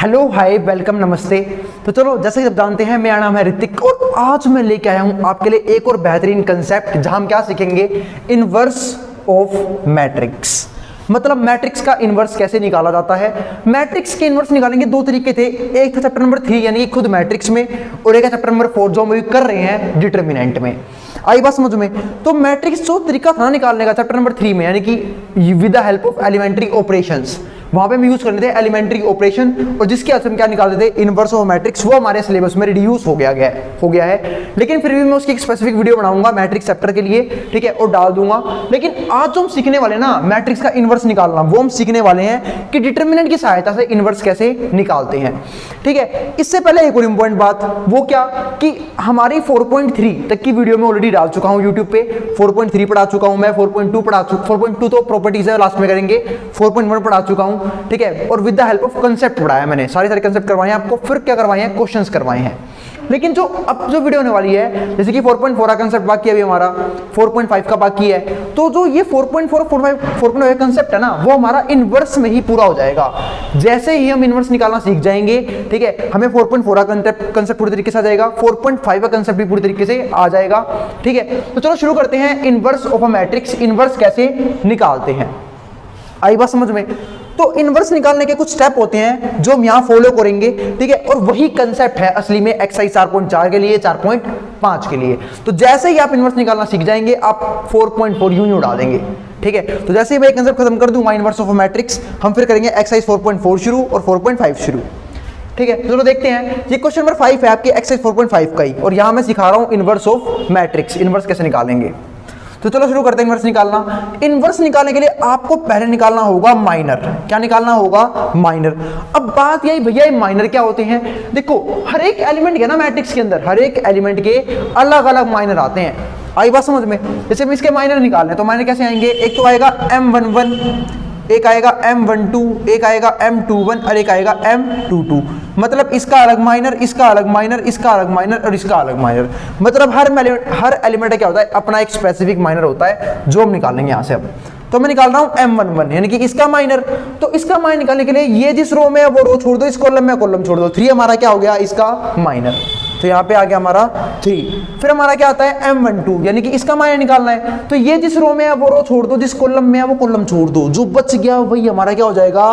Hello hi welcome नमस्ते। तो चलो जैसे कि आप जानते हैं मेरा नाम है ऋतिक और आज मैं लेके आया हूं आपके लिए एक और बेहतरीन कंसेप्ट जहां हम क्या सीखेंगे, इनवर्स ऑफ मैट्रिक्स। मतलब मैट्रिक्स का इनवर्स कैसे निकाला जाता है। मैट्रिक्स के इनवर्स निकालेंगे दो तरीके थे, एक था चैप्टर नंबर 3 यानी कि खुद मैट्रिक्स में, और एक है चैप्टर नंबर 4 जो हम कर रहे हैं डिटरमिनेंट में। आई बात समझ में। तो मैट्रिक्स जो तरीका था निकालने का चैप्टर नंबर 3 में यानी कि with the help of elementary operations, वहां पे हम यूज करते थे एलिमेंट्री ऑपरेशन और जिसके हेल्प से हम क्या निकालते थे, इनवर्स ऑफ मैट्रिक्स। वो हमारे सिलेबस में रिड्यूस हो गया है, लेकिन फिर भी मैं उसकी एक स्पेसिफिक वीडियो बनाऊंगा मैट्रिक्स चैप्टर के लिए, ठीक है, और डाल दूंगा। लेकिन आज जो हम सीखने वाले ना मैट्रिक्स का इनवर्स निकालना, वो हम सीखने वाले हैं कि डिटरमिनेंट की सहायता से इनवर्स कैसे निकालते हैं, ठीक है। इससे पहले एक और इंपॉर्टेंट बात, वो क्या कि हमारी 4.3 तक की वीडियो में ऑलरेडी डाल चुका हूं यूट्यूब पे। 4.3 पढ़ा चुका हूं मैं, 4.2 पढ़ा चुका, 4.2 तो प्रॉपर्टीज है, लास्ट में करेंगे। 4.1 पढ़ा चुका हूं, ठीक है, और with the help of concept पढ़ाया मैंने, सारे कंसेप्ट करवाए हैं आपको। फिर क्या करवाए हैं, क्वेश्चंस करवाए हैं। लेकिन जो अब जो वीडियो होने वाली है, जैसे कि 4.4 का कंसेप्ट बाकी है अभी हमारा, 4.5 का बाकी है, तो जो ये 4.4 और 4.5 कंसेप्ट है ना, वो हमारा इनवर्स में ही पूरा हो जाएगा। जैसे ही हम इनवर्स निकालना सीख जाएंगे, ठीक है, हमें 4.4 का कंसेप्ट पूरी तरीके से आ जाएगा, 4.5 का कंसेप्ट भी पूरी तरीके से आ जाएगा, ठीक है। तो चलो शुरू करते हैं, inverse of a matrix, inverse कैसे निकालते हैं। आई बात समझ में। तो इनवर्स निकालने के कुछ स्टेप होते हैं जो हम यहां फॉलो करेंगे, ठीक है, और वही कंसेप्ट है असली में एक्सरसाइज 4.4 के लिए, 4.5 के लिए। तो जैसे ही आप इनवर्स निकालना सीख जाएंगे, आप 4.4 यूं ही उड़ा देंगे, ठीक है। तो जैसे ही मैं कंसेप्ट खत्म कर दूंगा इनवर्स ऑफ मैट्रिक्स, हम फिर करेंगे एक्सरसाइज 4.4 शुरू और 4.5 शुरू, ठीक है। चलो देखते हैं, ये क्वेश्चन नंबर 5 है आपके एक्सरसाइज 4.5 का ही, और यहां मैं सिखा रहा हूं इनवर्स ऑफ मैट्रिक्स, इनवर्स कैसे निकालेंगे। तो चलो शुरू करते हैं इनवर्स निकालना। इनवर्स निकालने के लिए आपको पहले निकालना होगा माइनर। क्या निकालना होगा, माइनर। अब बात यही भैया, ये माइनर क्या होते हैं। देखो हर एक एलिमेंट के ना मैट्रिक्स के अंदर हर एक एलिमेंट के अलग अलग माइनर आते हैं। आई बात समझ में। जैसे हम इसके माइनर निकालने, तो माइनर कैसे आएंगे, एक तो आएगा M11, एक आएगा M12, एक आएगा M21 और एक आएगा M22। मतलब इसका अलग माइनर, इसका अलग माइनर, इसका अलग माइनर और इसका अलग माइनर। मतलब हर एलिमेंट क्या होता है, अपना एक स्पेसिफिक माइनर होता है जो हम निकालेंगे यहाँ से। अब तो मैं निकाल रहा हूँ M11 यानी कि इसका माइनर। तो इसका माइनर निकालने के लिए ये जिस रो में है वो रो छोड़ दो, इस कॉलम में कॉलम छोड़ दो। 3 हमारा क्या हो गया, इसका माइनर। तो यहाँ पे आ गया हमारा 3। फिर हमारा क्या आता है M12 यानी कि इसका माइनर निकालना है। तो ये जिस रो में है वो रो छोड़ दो, जिस कॉलम में है वो कॉलम छोड़ दो, जो बच गया वही हमारा क्या हो जाएगा,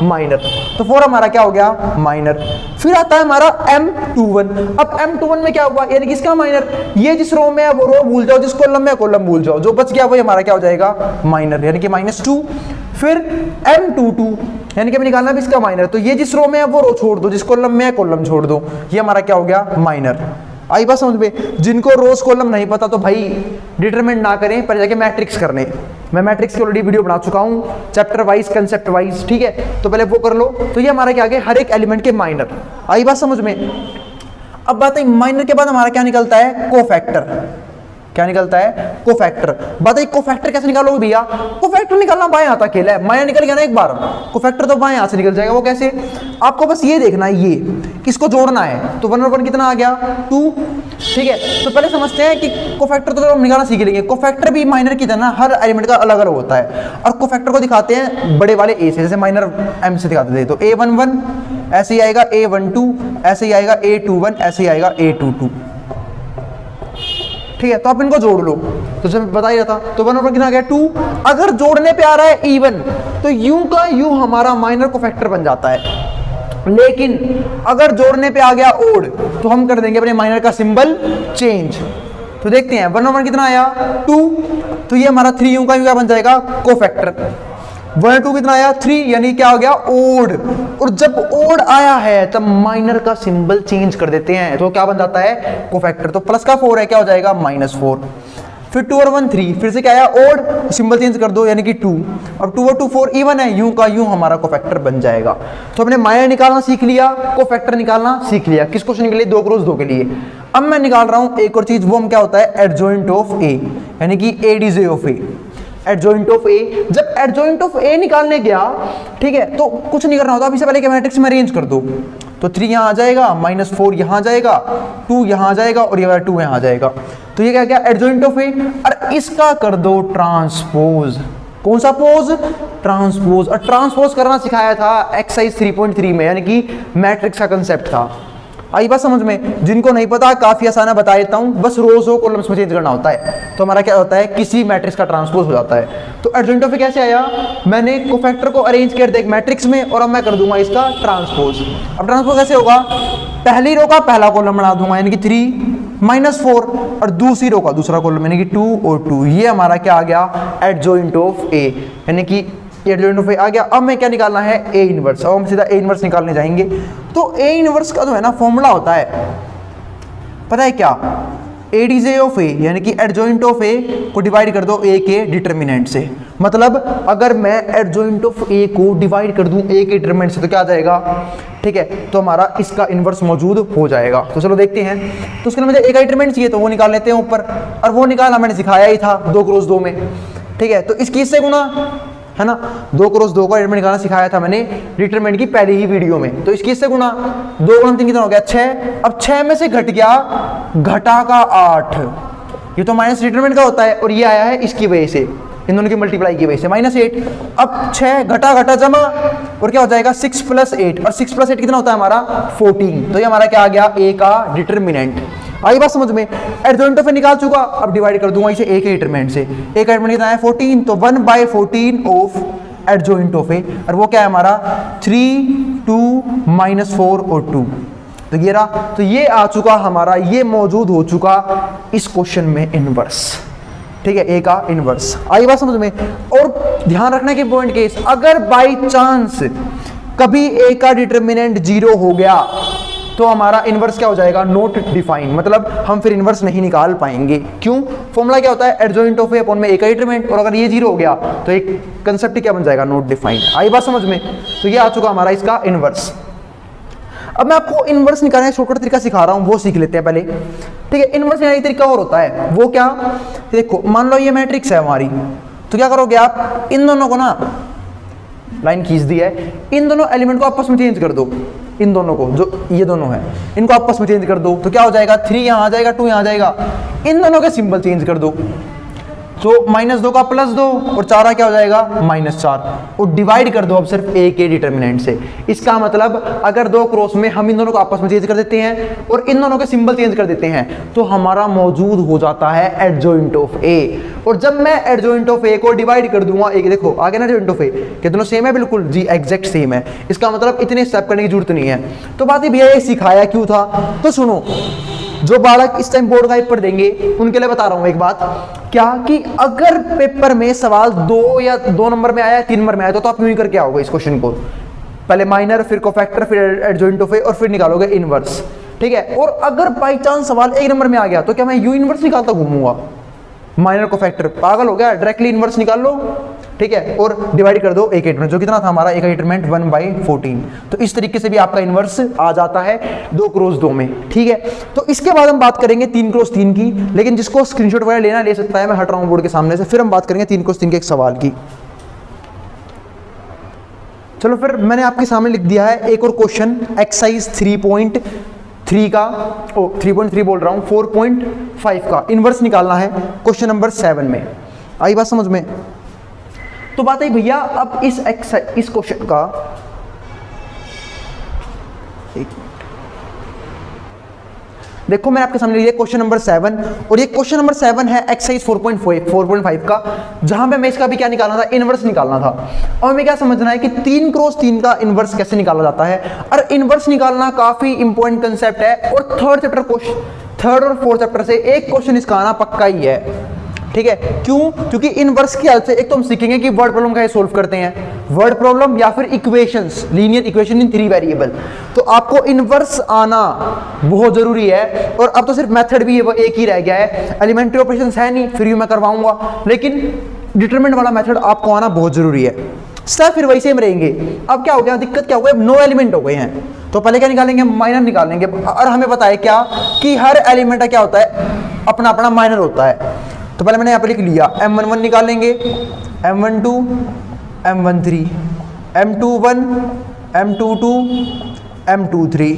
माइनर। तो 4 हमारा क्या हो गया, माइनर। फिर आता है हमारा M21। अब M21 में क्या हुआ, यानी कि इसका माइनर, ये जिस रो में है वो रो भूल जाओ, जिस कॉलम में है कॉलम भूल जाओ, जो बच गया वही हमारा क्या हो जाएगा, माइनर, यानी कि -2। फिर M22 यानी कि हमें निकालना है इसका माइनर। तो ये जिस रो में है वो रो छोड़ दो, जिस कॉलम में है कॉलम छोड़ दो, ये हमारा क्या हो गया, माइनर। आई बात समझ में। जिनको रोज कॉलम नहीं पता तो भाई डिटरमिनेंट ना करें, पर जाके मैट्रिक्स करने। मैं मैट्रिक्स की ऑलरेडी वीडियो बना चुका हूं, चैप्टर वाइज, कंसेप्ट वाइज, ठीक है, तो पहले वो कर लो। तो ये हमारा क्या आ गया, हर एक एलिमेंट के माइनर। आई बात समझ में। अब बात है माइनर के बाद हमारा क्या निकलता है, कोफैक्टर। क्या निकलता है, कोफैक्टर। बताइए कोफैक्टर कैसे निकालोगे भैया। कोफैक्टर निकालना बाएं हाथ का खेल है, माइनर निकल गया ना एक बार, कोफैक्टर तो बाएं हाथ से निकल जाएगा। वो कैसे, आपको बस ये देखना है, ये इसको जोड़ना है। तो 1 और 1 कितना आ गया, 2, ठीक है। तो पहले समझते हैं कि कोफैक्टर तो हम निकालना सीख लेंगे। कोफैक्टर भी माइनर की तरह हर एलिमेंट का अलग अलग होता है, और कोफैक्टर को दिखाते हैं बड़े वाले ए से, जैसे माइनर M से दिखाते थे। तो A11 ऐसे ही आएगा, A12 ऐसे ही आएगा, A21 ऐसे ही आएगा, A22, ठीक है। तो आप इनको जोड़ लो, तो जब बता ही रहा था। तो 1 और 1 कितना आ गया, 2। अगर जोड़ने पे आ रहा है इवन, तो यूं का यूं हमारा माइनर कोफैक्टर बन जाता है। लेकिन अगर जोड़ने पे आ गया ओड, तो हम कर देंगे अपने माइनर का सिंबल चेंज। तो देखते हैं 1 और 1 कितना आया, 2। तो ये हमारा 3 यूं का यूं क्या बन जाएगा, कोफैक्टर। 1 2 कितना आया, 3, यानी क्या हो गया, ओड। और जब ओड आया है तब माइनर का सिंबल चेंज कर देते हैं, तो क्या बन जाता है, कोफैक्टर। तो प्लस का 4 है, क्या हो जाएगा, -4। फिर 2 और 1 3, फिर से क्या आया, ओड, सिंबल चेंज कर दो, यानी कि 2। अब 2 और 2 4 इवन है, यूं का यूं हमारा कोफैक्टर बन जाएगा। तो हमने माइनर निकालना सीख लिया, कोफैक्टर निकालना सीख लिया। किस क्वेश्चन के लिए, 2 × 2 के लिए। अब मैं निकाल रहा हूं एक और चीज, वो हम क्या होता है, एडजॉइंट ऑफ ए, यानी कि ADJ of A. Adjoint of A, जब एडजॉइंट ऑफ ए निकालने गया, ठीक है, तो कुछ नहीं करना होता, अभी से पहले क्या मैट्रिक्स में अरेंज कर दो। तो 3 यहाँ आ जाएगा, -4 यहाँ आ जाएगा, 2 यहाँ आ जाएगा और ये वाला 2 यहाँ आ जाएगा। तो ये क्या क्या, एडजॉइंट ऑफ ए। और इसका कर दो ट्रांसपोज, कौन सा पोज? ट्रांसपोज। और ट्रांसपोज करना सिखाया था एक्सरसाइज 3.3 में, यानी कि मैट्रिक्स का कंसेप्ट था। आई बात समझ में? जिनको नहीं पता काफी आसान है, बता देता हूं, बस रोज रो कॉलम्स में चेंज करना होता है, तो हमारा क्या होता है, किसी मैट्रिक्स का ट्रांसपोज हो जाता है। तो एडजॉइंट ऑफ ए कैसे आया? मैंने कोफैक्टर को अरेंज कर दिया एक मैट्रिक्स में और अब मैं कर दूंगा इसका ट्रांसपोज। अब ट्रांसपोज कैसे होगा? पहली रो का पहला कॉलम बना दूंगा यानी कि 3 - 4 और दूसरी रो का दूसरा कॉलम यानी कि 2 और 2। ये हमारा क्या आ गया? एडजॉइंट ऑफ ए, यानी कि एडजॉइंट ऑफ ए आ गया। अब मैं क्या निकालना है? A inverse. अब हम सीधा ए इनवर्स निकालने जाएंगे। तो ए इनवर्स का जो है ना फॉर्मूला होता है, पता है क्या? एडीजे ऑफ ए, यानी कि एडजॉइंट ऑफ ए को डिवाइड कर दो ए के डिटरमिनेंट से। मतलब अगर मैं एडजॉइंट ऑफ ए को डिवाइड कर दूं ए के डिटरमिनेंट से तो क्या आ जाएगा? ठीक है, तो हमारा इसका इनवर्स मौजूद हो जाएगा। तो चलो देखते हैं। तो उसके लिए मुझे ए का डिटरमिनेंट चाहिए, तो वो निकाल लेते हैं ऊपर, और वो निकालना मैंने सिखाया ही था 2 × 2 में। ठीक है, तो इसकी इससे गुना है ना, 2 × 2 का डिटरमिनेंट निकालना सिखाया था मैंने डिटरमिनेंट की पहली ही वीडियो में। तो इसकी इससे गुना 2 × 3 कितना हो गया? 6। अब 6 में से घट गया घटा का 8, ये तो माइनस डिटरमिनेंट का होता है, और ये आया है इसकी वजह से, इन दोनों की मल्टीप्लाई की वजह से -8। अब 6 घटा घटा जमा और क्या हो जाएगा? 6 + 8, और 6 + 8 कितना होता है हमारा? 14। तो ये हमारा क्या आ गया? ए का डिटरमिनेंट। आई बात समझ में? एडजॉइंट ऑफ ए निकाल चुका, अब डिवाइड कर दूंगा इसे ए के डिटरमिनेंट से। ए का डिटरमिनेंट कितना है? 14, तो 1/14 ऑफ एडजॉइंट ऑफ ए, और वो क्या है हमारा? 3, 2 - 4 और 2। तो ये रहा, तो ये आ चुका हमारा, ये मौजूद हो चुका इस क्वेश्चन में इनवर्स। ठीक है, ए का इनवर्स। आई बात समझ में? और ध्यान रखने के पॉइंट केस, अगर बाई चांस कभी ए का डिटरमिनेंट 0 हो गया तो हमारा इनवर्स क्या हो जाएगा? Not defined. मतलब हम फिर इनवर्स नहीं निकाल पाएंगे। क्यों? फॉर्मूला क्या होता है? एडजॉइंट ऑफ ए अपॉन में ए का डिटरमिनेंट, और अगर ये 0 हो गया तो एक कंसेप्ट क्या बन जाएगा? Not defined. आई बात समझ में? तो ये आ चुका हमारा इसका इनवर्स। अब मैं आपको इनवर्स निकालने का शॉर्टकट तरीका सिखा रहा हूं, वो सीख लेते हैं पहले। ठीक है, इनवर्स निकालने का तरीका और होता है, वो क्या? देखो, मान लो ये मैट्रिक्स है हमारी, तो क्या करोगे आप? इन दोनों को ना लाइन खींच दी है, इन दोनों एलिमेंट को आपस में चेंज कर दो। इन दोनों को, जो ये दोनों है, इनको आपस में चेंज कर दो, तो क्या हो जाएगा? 3 यहाँ आ जाएगा, 2 यहाँ आ जाएगा। इन दोनों के सिंबल चेंज कर दो, तो -2 का +2 और 4 क्या हो जाएगा? -4, और डिवाइड कर दो अब सिर्फ ए के डिटरमिनेंट से। इसका मतलब अगर 2 क्रॉस में हम इन दोनों को आपस में चेंज कर देते हैं और इन दोनों के सिंबल चेंज कर देते हैं, तो हमारा मौजूद हो जाता है एडजॉइंट ऑफ ए। और जब मैं एडजॉइंट ऑफ ए को डिवाइड कर दूंगा, एक देखो आगे ना एडजॉइंट ऑफ ए, कि दोनों सेम है बिल्कुल जी, एग्जैक्ट सेम है। इसका मतलब इतने स्टेप करने की जरूरत नहीं है। तो बात ही भैया ये सिखाया क्यों था? तो सुनो, जो बालक इस टाइम बोर्ड का पेपर देंगे उनके लिए बता रहा हूं एक बात, क्या कि अगर पेपर में सवाल 2 नंबर में आया, 3 नंबर में आया, तो आप यूं ही करके आओगे इस क्वेश्चन को, पहले माइनर, फिर कोफैक्टर, फिर एडजॉइंट ऑफ ए, और फिर निकालोगे इनवर्स। ठीक है, और अगर बाई चांस सवाल 1 नंबर में आ गया तो क्या मैं यू इनवर्स निकालता घूमूंगा? माइनर कोफैक्टर, पागल हो गया? डायरेक्टली इनवर्स निकाल लो। ठीक है, और डिवाइड कर दो ए का डिटरमिनेंट, जो कितना था हमारा? ए का डिटरमिनेंट 1/14। तो इस तरीके से भी आपका इनवर्स आ जाता है 2 × 2 में। ठीक है, तो इसके बाद हम बात करेंगे 3 × 3 की, लेकिन जिसको स्क्रीनशॉट वगैरह लेना ले सकता है, मैं हट रहा हूं बोर्ड के सामने से। फिर हम बात करेंगे 3 × 3 के एक सवाल की। चलो, फिर मैंने आपके सामने लिख दिया है एक और क्वेश्चन, एक्सरसाइज 3.3 का, 3.3 बोल रहा हूं, 4.5 का इनवर्स निकालना है क्वेश्चन नंबर 7 में। आई बात समझ में? तो बात है भैया, अब इस क्वेश्चन का देखो, मैं आपके सामने लिया क्वेश्चन नंबर 7, और ये क्वेश्चन नंबर 7 है एक्सरसाइज 4.5 का, जहां पे मैं इसका भी क्या निकालना था? इनवर्स निकालना था। और हमें क्या समझना है कि 3 × 3 का इनवर्स कैसे निकाला जाता है, और इनवर्स निकालना काफी इंपॉर्टेंट कंसेप्ट है, और थर्ड और फोर्थ चैप्टर से एक क्वेश्चन इसका आना पक्का ही है। ठीक है, क्यों? क्योंकि इनवर्स की हेल्प से एक तो हम सीखेंगे कि वर्ड प्रॉब्लम कैसे सोल्व करते हैं, वर्ड प्रॉब्लम या फिर equations, linear equation in 3 variable. तो आपको इनवर्स आना बहुत जरूरी है, और अब तो सिर्फ मेथड भी वो एक ही रह गया है, एलिमेंट्री ऑपरेशंस है नहीं, फिर भी मैं करवाऊंगा, लेकिन डिटरमिनेंट वाला मेथड आपको आना बहुत जरूरी है। स्टेप फिर वही सेम रहेंगे। अब क्या हो गया? दिक्कत क्या हो गई? अब 9 एलिमेंट हो गए हैं, तो पहले क्या निकालेंगे? माइनर निकालेंगे। और हमें पता है क्या कि हर एलिमेंट का क्या होता है? अपना अपना माइनर होता है। तो पहले मैंने यहाँ पे लिख लिया, M11 निकालेंगे, M12, M13, M21, M22, M23,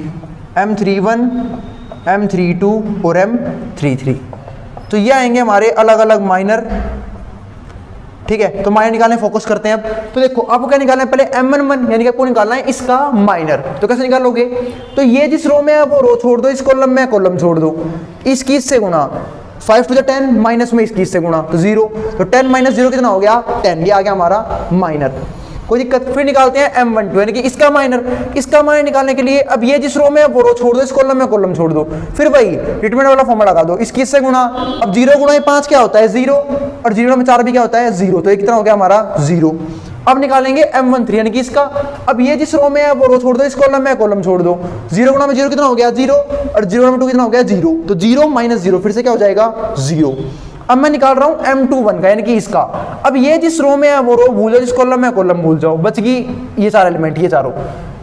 M31, M32 और M33। तो ये आएंगे हमारे अलग अलग माइनर। ठीक है, तो माइनर निकालने फोकस करते हैं अब। तो देखो आपको क्या निकालना है, पहले m11 यानी कि आपको निकालना है इसका माइनर। तो कैसे निकालोगे, तो ये जिस रो में है वो रो छोड़ दो, इस कॉलम में कॉलम छोड़ दो, इसकी इससे गुना 5 to the 10 माइनस में इसकी इससे गुना तो 0, तो 10 माइनस 0 कितना हो गया 10, ये आ गया हमारा माइनर। कोई दिक्कत, फिर निकालते हैं m12 यानी कि इसका माइनर। इसका माइनर निकालने के लिए अब ये जिस रो में है वो रो छोड़ दो, इस कॉलम में कॉलम छोड़ दो, फिर भाई डिटरमिनेंट वाला फॉर्मूला लगा दो, इसकी इससे गुना। अब 0 गुना 5 क्या होता है 0, और 0 में 4 भी क्या होता है 0, तो ये कितना हो गया हमारा 0। अब निकालेंगे m13 यानी कि इसका। अब ये जिस रो में है वो रो छोड़ दो, इस कॉलम में कॉलम छोड़ दो, 0 गुना में 0 कितना हो गया 0, और 0 में 2 कितना हो गया 0, तो 0 माइनस 0 फिर से क्या हो जाएगा 0। अब मैं निकाल रहा हूं m21 का यानी कि इसका। अब ये जिस रो में है वो रो भूल जाओ, जिस कॉलम में कॉलम भूल जाओ, बच गई ये चार एलिमेंट, ये चारों।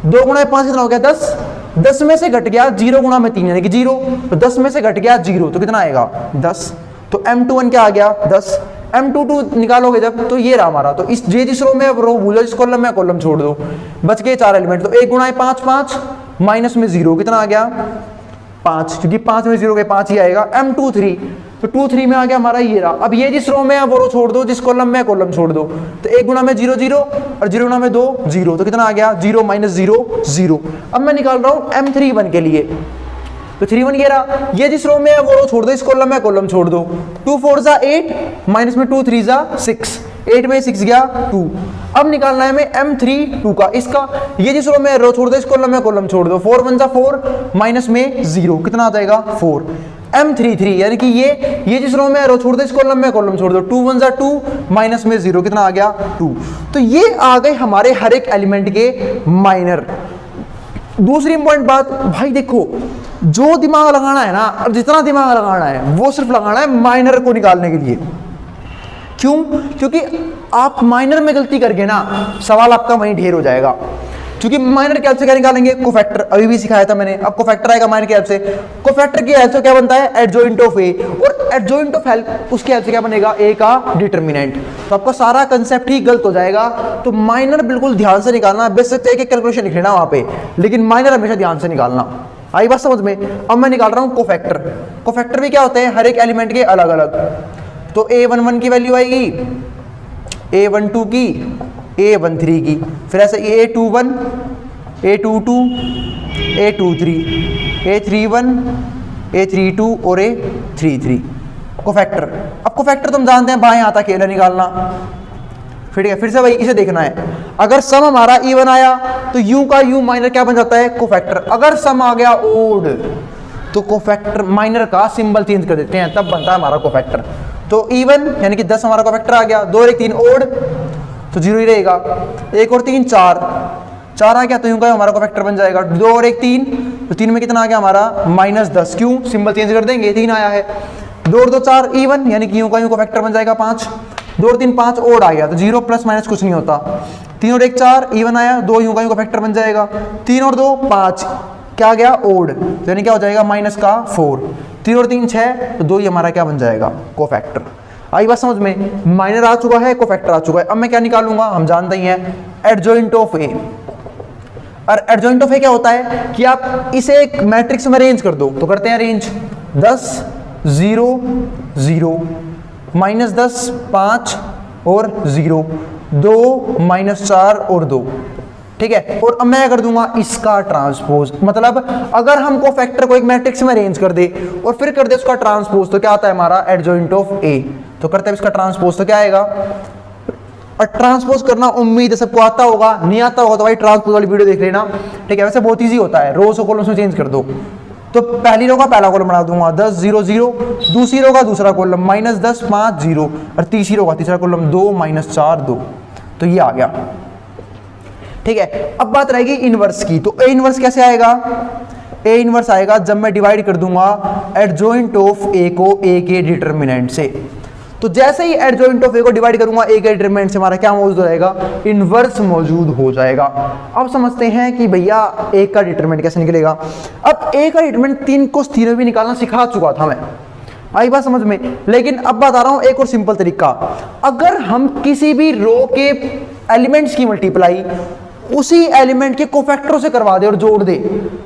2 गुना 5 कितना हो गया 10, 10 में से घट गया 0 गुना में 3 यानी कि 0, तो 10 में से घट गया 0 तो कितना आएगा 10, तो m21 क्या आ गया 10। m22 निकालोगे जब तो ये रहा हमारा, तो इस ये जिस रो में रो भूल जाओ, जिस कॉलम में कॉलम छोड़ दो, बच गए 4 एलिमेंट। तो 1 गुना 5 5 माइनस में 0 कितना आ गया 5, क्योंकि 5 में 0 के 5 ही आएगा। m23 तो 23 में आ गया हमारा ये रहा। अब ये जिस रो में है वो रो छोड़ दो, जिस कॉलम में कॉलम छोड़ दो, तो 1 गुना में 0 0 और 0 गुना में 2 0, तो कितना आ गया 0 माइनस 0 0। अब मैं निकाल रहा हूं m31 के लिए, तो 31 ये रहा। ये जिस रो में है वो रो छोड़ दो, इस कॉलम में कॉलम छोड़ दो, 2 4 जा 8 माइनस में 2 3 जा 6, 8 में 6 गया 2। अब निकालना है हमें m32 का, इसका। ये जिस रो में रो छोड़ दो, इस कॉलम में कॉलम छोड़ दो, 4 1 जा 4 माइनस में 0 कितना आ जाएगा 4। m33 यानी कि ये जिस रो में रो छोड़ दो, इस कॉलम में कॉलम छोड़ दो, 2 1 जा 2 माइनस में 0 कितना आ गया 2। तो ये आ गए हमारे हर एक एलिमेंट के माइनर। दूसरी इंपॉर्टेंट बात भाई देखो, जो दिमाग लगाना है ना, और जितना दिमाग लगाना है वो सिर्फ लगाना है माइनर को निकालने के लिए। क्यों, क्योंकि आप माइनर में गलती करके ना सवाल आपका वहीं ढेर हो जाएगा। क्योंकि माइनर की हेल्प से क्या निकालेंगे, कोफैक्टर, अभी भी सिखाया था मैंने। अब कोफैक्टर आएगा माइनर की हेल्प से। कोफैक्टर की हेल्प से क्या बनता है एडजॉइंट ऑफ ए, और एडजॉइंट ऑफ हेल्प उसकी हेल्प से क्या बनेगा ए का डिटरमिनेंट। तो आपका सारा कंसेप्ट ही गलत हो जाएगा। तो माइनर बिल्कुल ध्यान से निकालना, बेस एक एक कैलकुलेशन लिख लेना वहां पे, लेकिन माइनर हमेशा ध्यान से निकालना। आई बात समझ में। अब मैं निकाल रहा हूं कोफैक्टर। कोफैक्टर भी क्या होते हैं हर एक एलिमेंट के अलग अलग। तो a11 की वैल्यू आएगी, a12 की, a13 की, फिर ऐसे a21, a22, a23, a31, a32 और a33 कोफैक्टर। अब कोफैक्टर तुम जानते हैं बाएं हाथ अकेला निकालना। फिर से भाई इसे देखना है। अगर सम हमारा इवन आया तो u का u माइनर क्या बन जाता है कोफैक्टर। अगर सम आ गया ओड तो कोफैक्टर माइनर का सिंबल चेंज कर देते हैं, तब बनता है हमारा कोफैक्टर। तो इवन यानी कि 10 हमारा कोफैक्टर आ गया, 2 और 1 3 ओड तो 0 ही रहेगा, 1 और 3 4 आ गया तो यूं का हमारा कोफैक्टर बन जाएगा। 2 और 1 3 तो 3 में कितना आ गया हमारा -10, क्यों सिंबल चेंज कर देंगे 3 आया है। 2 और 2 4 इवन यानी कि यूं का यूं कोफैक्टर बन जाएगा 5, 2 और 3 5 ओड आ गया तो 0 प्लस माइनस कुछ नहीं होता। 3 और 1 4 इवन आया, 2 यूं का यूं कोफैक्टर बन जाएगा। 3 और 2 5 क्या गया ओड, यानी क्या हो जाएगा माइनस का 4। 3 और 3 6 तो 2 ही हमारा क्या बन जाएगा कोफैक्टर। आई बात समझ में। माइनर आ चुका है, कोफैक्टर आ चुका है। अब मैं क्या निकालूंगा, हम जानते ही हैं एडजॉइंट ऑफ ए। और एडजॉइंट ऑफ ए क्या होता है कि आप इसे एक मैट्रिक्स में अरेंज कर दो। तो करते हैं अरेंज, 10 0 0 -10 5 और 0 2 -4 और 2, ठीक है। और अब मैं कर दूंगा इसका ट्रांसपोज, मतलब अगर हम कोफैक्टर को एक मैट्रिक्स में अरेंज कर दे और फिर कर दे उसका ट्रांसपोज तो क्या आता है हमारा एडजॉइंट ऑफ ए। तो करते हैं इसका ट्रांसपोज तो क्या आएगा। और ट्रांसपोज करना उम्मीद है सबको आता होगा, नहीं आता होगा तो भाई ट्रांसपोज वाली वीडियो देख लेना, ठीक है। वैसे बहुत ईजी होता है, रोज को कॉलम्स में चेंज कर दो। तो पहली रो का पहला कॉलम बना दूंगा 10 0 0, दूसरी रो का दूसरा कॉलम -10 5 0 और तीसरी रो का तीसरा कॉलम 2 -4 2, तो ये आ गया, ठीक है। अब बात रहेगी इनवर्स की। तो ए इनवर्स कैसे आएगा, ए इनवर्स आएगा जब मैं डिवाइड कर दूंगा एडजॉइंट ऑफ ए को ए के डिटरमिनेंट से। तो जैसे ही एडजॉइंट ऑफ ए को डिवाइड करूंगा ए के डिटरमिनेंट से हमारा क्या मौजूद हो जाएगा, इनवर्स मौजूद हो जाएगा। अब समझते हैं कि भैया ए का डिटरमिनेंट कैसे निकलेगा। अब ए का डिटरमिनेंट 3 को स्थिर भी निकालना सिखा चुका था मैं, आई बात समझ में। लेकिन अब बता रहा हूं एक और सिंपल तरीका। अगर हम किसी भी रो के एलिमेंट्स की मल्टीप्लाई उसी एलिमेंट के कोफैक्टरों से करवा दे और जोड़ दे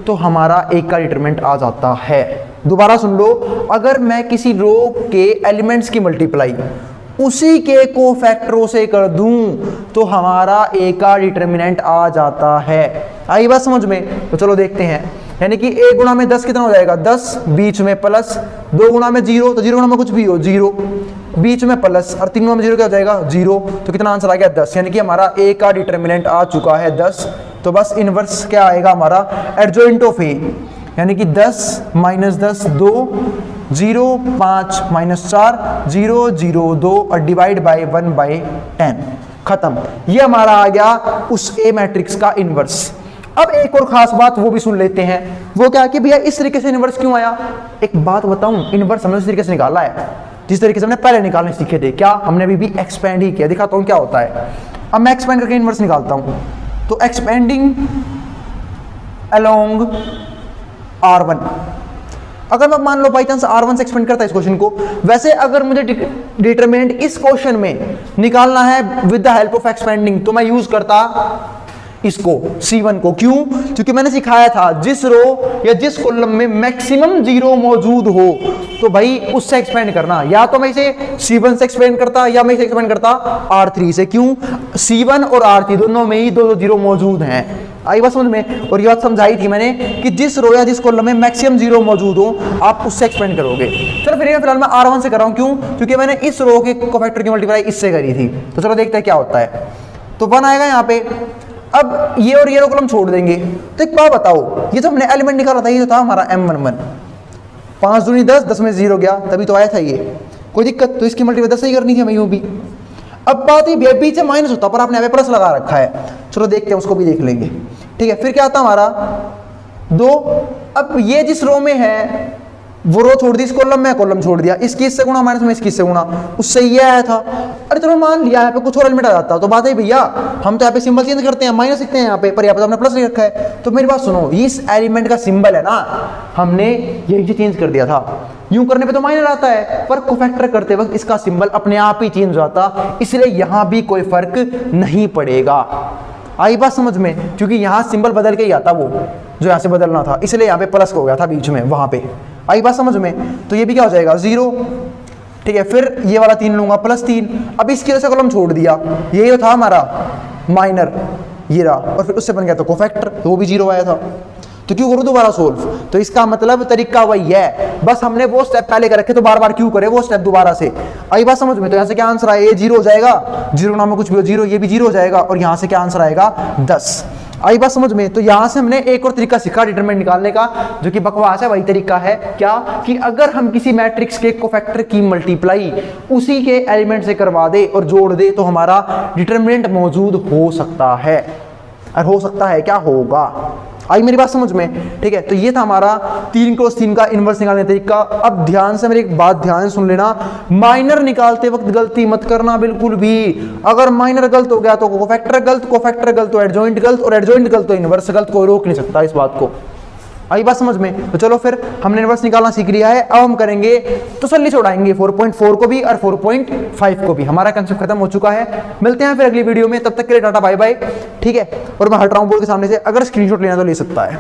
तो हमारा एक का डिटरमिनेंट आ जाता है। दोबारा सुन लो, अगर मैं किसी रो के एलिमेंट्स की मल्टीप्लाई उसी के कोफैक्टरों से कर दूं तो हमारा a का डिटर्मिनेंट आ जाता है। आई बात समझ में? तो चलो देखते हैं। यानी कि a गुणा में 10 कितना हो जाएगा 10, बीच में प्लस, 2 गुणा में 0, तो 0 गुणा में कुछ भी हो 0, बीच में प्लस, और 3 गुणा में 0 क्या हो जाएगा 0, तो कितना आंसर आ गया 10। यानी कि हमारा a का डिटर्मिनेंट आ चुका है 10। तो बस इनवर्स क्या आएगा हमारा एडजॉइंट ऑफ a, यानी कि 10 माइनस 10 2, 0 5 माइनस 4 0 0 2 और डिवाइड बाय 1/10, खत्म। ये हमारा आ गया उस ए मैट्रिक्स का इनवर्स। अब एक और खास बात वो भी सुन लेते हैं, वो क्या कि भैया इस तरीके से इनवर्स क्यों आया। एक बात बताऊं, इनवर्स हमने उस तरीके से निकाला है जिस तरीके से हमने पहले निकालने सीखे थे। क्या हमने अभी भी एक्सपेंड ही किया, दिखाता हूं क्या होता है। अब मैं एक्सपेंड करके इनवर्स निकालता हूं, तो एक्सपेंडिंग अलोंग R1, अगर मैं मान लो बाई चांस R1 से एक्सपेंड करता है इस क्वेश्चन को। वैसे अगर मुझे डिटरमिनेंट इस क्वेश्चन में निकालना है with the help of expanding, तो मैं यूज करता इसको C1 को। क्यों? क्योंकि मैंने सिखाया था जिस रो या जिस कॉलम में मैक्सिमम 0 मौजूद हो तो भाई उससे एक्सपेंड करना। या तो मैं इसे C1 से एक्सपेंड करता या मैं इसे एक्सपेंड करता R3 से। क्यों? C1 और R3 दोनों में ही 2 0 मौजूद हैं। आई बात समझ में? और ये बात समझाई थी मैंने कि जिस रो या जिस कॉलम में मैक्सिमम 0 मौजूद हो आप उससे एक्सपेंड करोगे। चलो फिलहाल मैं R1 से कर रहा हूं। क्यों? क्योंकि मैंने इस रो के कोफैक्टर की मल्टीप्लाई इससे करी थी। तो चलो देखते हैं क्या होता है। तो 1 आएगा यहाँ पे। अब ये और ये रो कॉलम छोड़ देंगे। तो एक बात बताओ, ये तो हमने एलिमेंट निकाला था, ये तो था हमारा M11, 5 दूनी 10, 10 में 0 गया, तभी तो आया था ये। कोई दिक्कत? तो इसकी मल्टीप्लाई 10 ही करनी थी हमें यूं भी। अब बात ये बीच से माइनस होता पर आपने यहाँ पे प्लस लगा रखा है। चलो देखते हैं, उसको भी देख लेंगे। ठीक है, फिर क्या आता हमारा 2। अब ये जिस रो में है वो रो छोड़ दी, इस कॉलम में कॉलम छोड़ दिया, इसकी इससे गुणा माइनस में इसकी इससे गुणा, उससे ये आया था। अरे चलो मान लिया यहाँ पे कुछ और एलिमेंट आ जाता तो बात है भैया, हम तो यहाँ पे सिंबल चेंज करते हैं, माइनस लिखते हैं यहाँ पे, पर यहाँ पे तो हमने प्लस लिख रखा है। तो मेरी बात सुनो, इस एलिमेंट का सिंबल है ना, हमने यही से चेंज कर दिया था। यूं करने पे तो माइनर आता है, पर कोफैक्टर करते वक्त इसका सिंबल अपने आप ही चेंज हो जाता, इसलिए यहां भी कोई फर्क नहीं पड़ेगा। आई बात समझ में? क्योंकि यहां सिंबल बदल के ही आता वो जो यहां से बदलना था, इसलिए यहां पे प्लस हो गया था बीच में वहां पे। आई बात समझ में? तो ये भी क्या हो जाएगा 0। ठीक है, फिर ये वाला 3 लूंगा +3। अब इसकी वजह से कॉलम छोड़ दिया, यही था हमारा माइनर, ये रहा, और फिर उससे बन गया तो कोफैक्टर, तो वो भी 0 आया था। तो क्यों करूं दोबारा सोल्व? तो इसका मतलब तरीका वही है, बस हमने वो स्टेप पहले कर रखे तो बार बार क्यों करे वो स्टेप दोबारा से। आई बात समझ में? तो यहां से क्या आंसर आया, ये 0 हो जाएगा, 0 नाम में कुछ भी हो 0, ये भी 0 हो जाएगा, और यहां से क्या आंसर आएगा 10। आई बात समझ में? तो यहां से हमने एक और तरीका सीखा डिटरमिनेंट निकालने का, जो कि बकवास है। वही तरीका है क्या कि अगर हम किसी मैट्रिक्स के कोफैक्टर की मल्टीप्लाई उसी के एलिमेंट से करवा दे और जोड़ दे तो हमारा डिटरमिनेंट मौजूद हो सकता है। और हो सकता है क्या होगा? आई मेरी बात समझ में? ठीक है, तो ये था हमारा 3x3 का इनवर्स निकालने का तरीका। अब ध्यान से मेरी एक बात ध्यान सुन लेना, माइनर निकालते वक्त गलती मत करना बिल्कुल भी। अगर माइनर गलत हो गया तो कोफैक्टर गलत तो एडजॉइंट गलत, और एडजॉइंट गलत तो इनवर्स गलत, कोई रोक नहीं सकता इस बात को। आई बात समझ में? तो चलो फिर हमने इनवर्स निकालना सीख लिया है, अब हम करेंगे तसल्ली छोड़ाएंगे 4.4 को भी और 4.5 को भी। हमारा कंसेप्ट खत्म हो चुका है। मिलते हैं फिर अगली वीडियो में, तब तक के लिए टाटा बाय बाय। ठीक है, और मैं हट रहा हूं बोर्ड के सामने से, अगर स्क्रीनशॉट लेना तो ले सकता है।